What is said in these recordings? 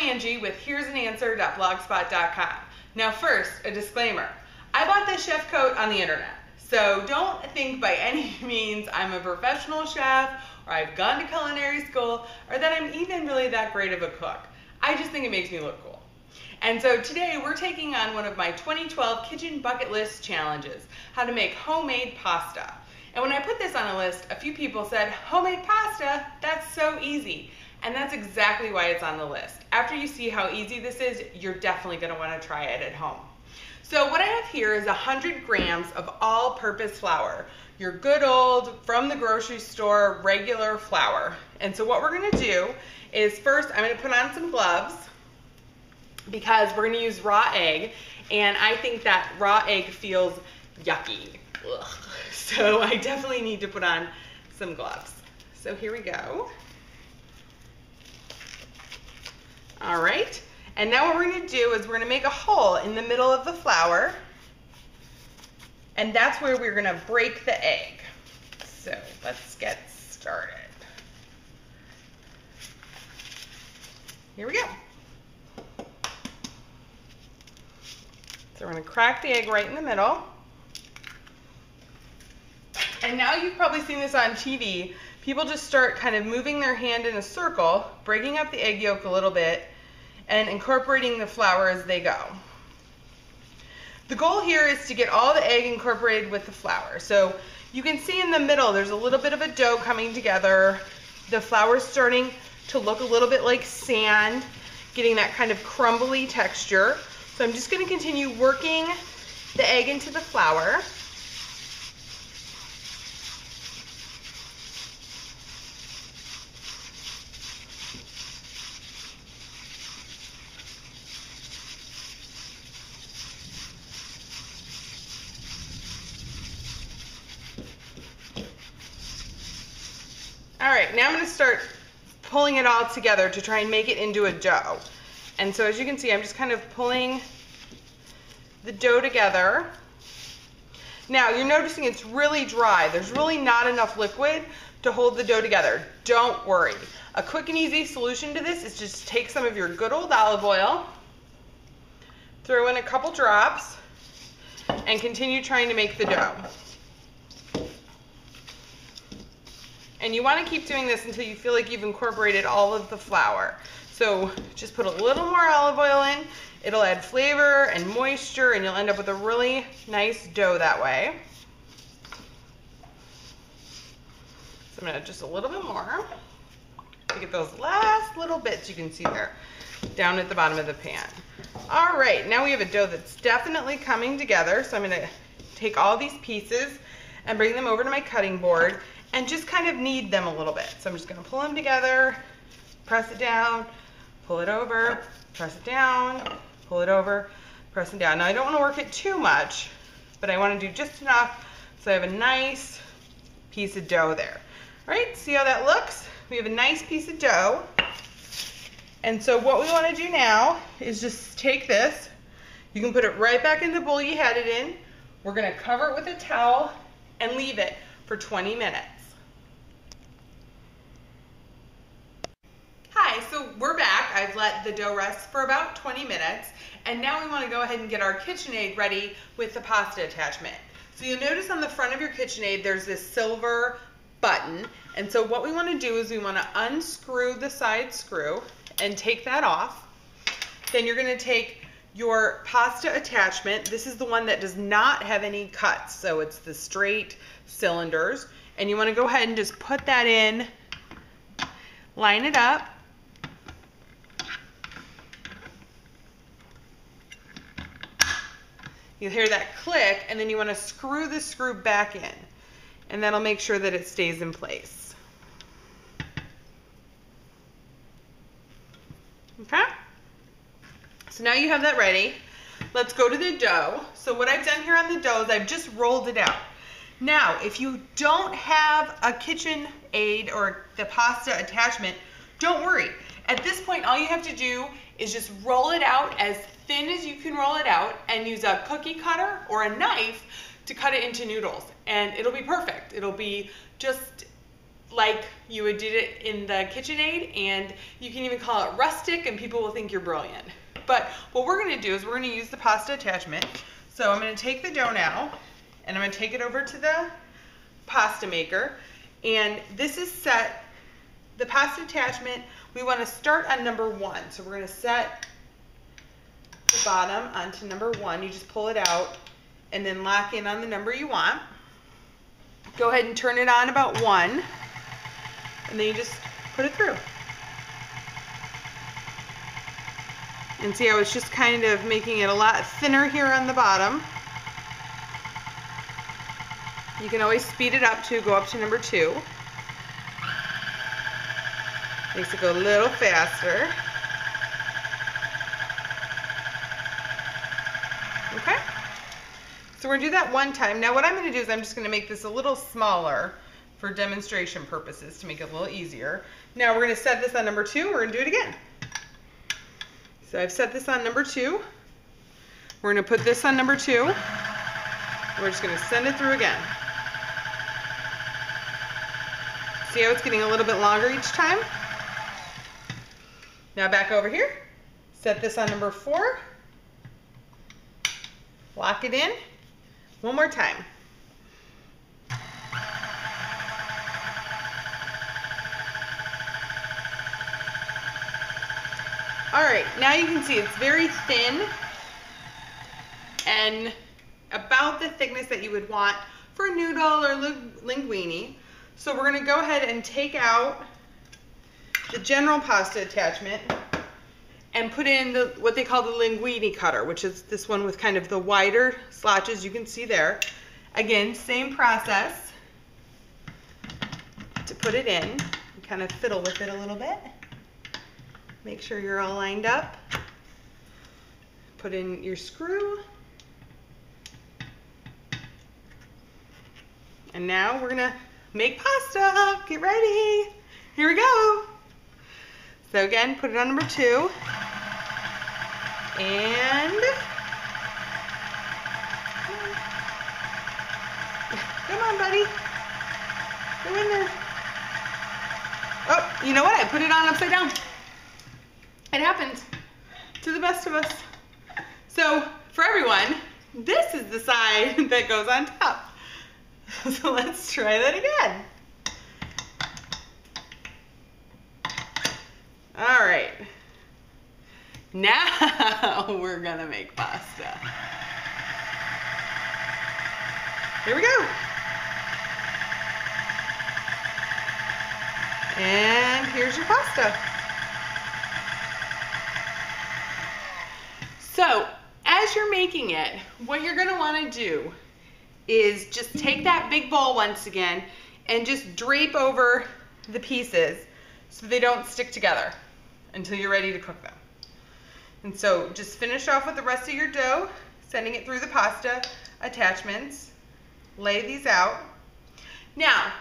Angie with here'sananswer.blogspot.com. Now first, a disclaimer. I bought this chef coat on the internet, so don't think by any means I'm a professional chef or I've gone to culinary school or that I'm even really that great of a cook. I just think it makes me look cool. And so today we're taking on one of my 2012 kitchen bucket list challenges, how to make homemade pasta. And when I put this on a list, a few people said, homemade pasta, that's so easy. And that's exactly why it's on the list. After you see how easy this is, you're definitely gonna wanna try it at home. So what I have here is 100 grams of all-purpose flour. Your good old, from the grocery store, regular flour. And so what we're gonna do is first, I'm gonna put on some gloves because we're gonna use raw egg. And I think that raw egg feels yucky. Ugh. So I definitely need to put on some gloves. So here we go. All right, and now what we're gonna do is we're gonna make a hole in the middle of the flour, and that's where we're gonna break the egg. So let's get started. Here we go. So we're gonna crack the egg right in the middle. And now you've probably seen this on TV. People just start kind of moving their hand in a circle, breaking up the egg yolk a little bit, and incorporating the flour as they go. The goal here is to get all the egg incorporated with the flour. So you can see in the middle, there's a little bit of a dough coming together. The flour's starting to look a little bit like sand, getting that kind of crumbly texture. So I'm just gonna continue working the egg into the flour. All right, now I'm gonna start pulling it all together to try and make it into a dough. And so as you can see, I'm just kind of pulling the dough together. Now you're noticing it's really dry. There's really not enough liquid to hold the dough together. Don't worry. A quick and easy solution to this is just take some of your good old olive oil, throw in a couple drops, and continue trying to make the dough. And you want to keep doing this until you feel like you've incorporated all of the flour. So just put a little more olive oil in. It'll add flavor and moisture, and you'll end up with a really nice dough that way. So I'm going to add just a little bit more to get those last little bits you can see there down at the bottom of the pan. All right, now we have a dough that's definitely coming together. So I'm going to take all these pieces and bring them over to my cutting board and just kind of knead them a little bit. So I'm just gonna pull them together, press it down, pull it over, press it down, pull it over, press it down. Now I don't wanna work it too much, but I wanna do just enough so I have a nice piece of dough there. All right, see how that looks? We have a nice piece of dough. And so what we wanna do now is just take this, you can put it right back in the bowl you had it in. We're gonna cover it with a towel and leave it for 20 minutes. Hi, so we're back. I've let the dough rest for about 20 minutes, and now we want to go ahead and get our KitchenAid ready with the pasta attachment. So you'll notice on the front of your KitchenAid there's this silver button, and so what we want to do is we want to unscrew the side screw and take that off. Then you're going to take your pasta attachment. This is the one that does not have any cuts, so it's the straight cylinders, and you want to go ahead and just put that in, line it up. You'll hear that click, and then you want to screw the screw back in, and that'll make sure that it stays in place. Okay? So now you have that ready. Let's go to the dough. So what I've done here on the dough is I've just rolled it out. Now, if you don't have a KitchenAid or the pasta attachment, don't worry. At this point, all you have to do is just roll it out as thin as you can roll it out and use a cookie cutter or a knife to cut it into noodles. And it'll be perfect. It'll be just like you would do it in the Kitchenaid, and you can even call it rustic and people will think you're brilliant. But what we're gonna do is we're gonna use the pasta attachment. So I'm gonna take the dough now and I'm gonna take it over to the pasta maker. And this is set, the pasta attachment, we wanna start on number 1. So we're gonna set the bottom onto number 1. You just pull it out and then lock in on the number you want. Go ahead and turn it on about 1. And then you just put it through. And see how it's just kind of making it a lot thinner here on the bottom. You can always speed it up to go up to number 2. Makes it go a little faster. Okay? So we're gonna do that one time. Now what I'm gonna do is I'm just gonna make this a little smaller for demonstration purposes to make it a little easier. Now we're gonna set this on number 2. We're gonna do it again. So I've set this on number 2. We're gonna put this on number 2. We're just gonna send it through again. See how it's getting a little bit longer each time? Now back over here, set this on number 4. Lock it in. One more time. All right, now you can see it's very thin and about the thickness that you would want for a noodle or linguine. So we're gonna go ahead and take out the general pasta attachment and put in what they call the linguine cutter, which is this one with kind of the wider slotches you can see there. Again, same process to put it in. You kind of fiddle with it a little bit. Make sure you're all lined up. Put in your screw. And now we're gonna make pasta. Get ready. Here we go. So again, put it on number 2. And come on, buddy. Go in there. Oh, you know what? I put it on upside down. It happens to the best of us. So for everyone, this is the side that goes on top. So let's try that again. All right. Now we're gonna make pasta. Here we go. And here's your pasta. So as you're making it, what you're gonna wanna do is just take that big bowl once again and just drape over the pieces so they don't stick together until you're ready to cook them. And so just finish off with the rest of your dough, sending it through the pasta attachments. Lay these out. Now,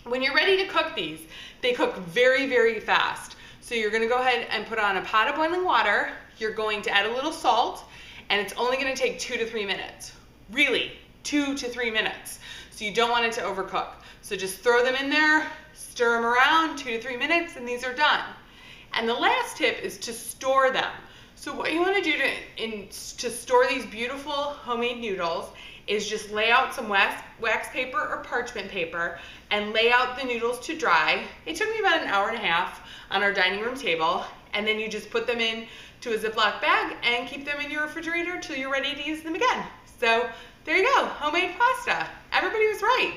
when you're ready to cook these, they cook very, very fast. So you're gonna go ahead and put on a pot of boiling water. You're going to add a little salt, and it's only gonna take 2 to 3 minutes. Really, 2 to 3 minutes. So you don't want it to overcook. So just throw them in there, stir them around, 2 to 3 minutes, and these are done. And the last tip is to store them. So what you want to do to store these beautiful homemade noodles is just lay out some wax paper or parchment paper and lay out the noodles to dry. It took me about an hour and a half on our dining room table, and then you just put them in to a Ziploc bag and keep them in your refrigerator till you're ready to use them again. So there you go, homemade pasta. Everybody was right.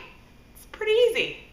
It's pretty easy.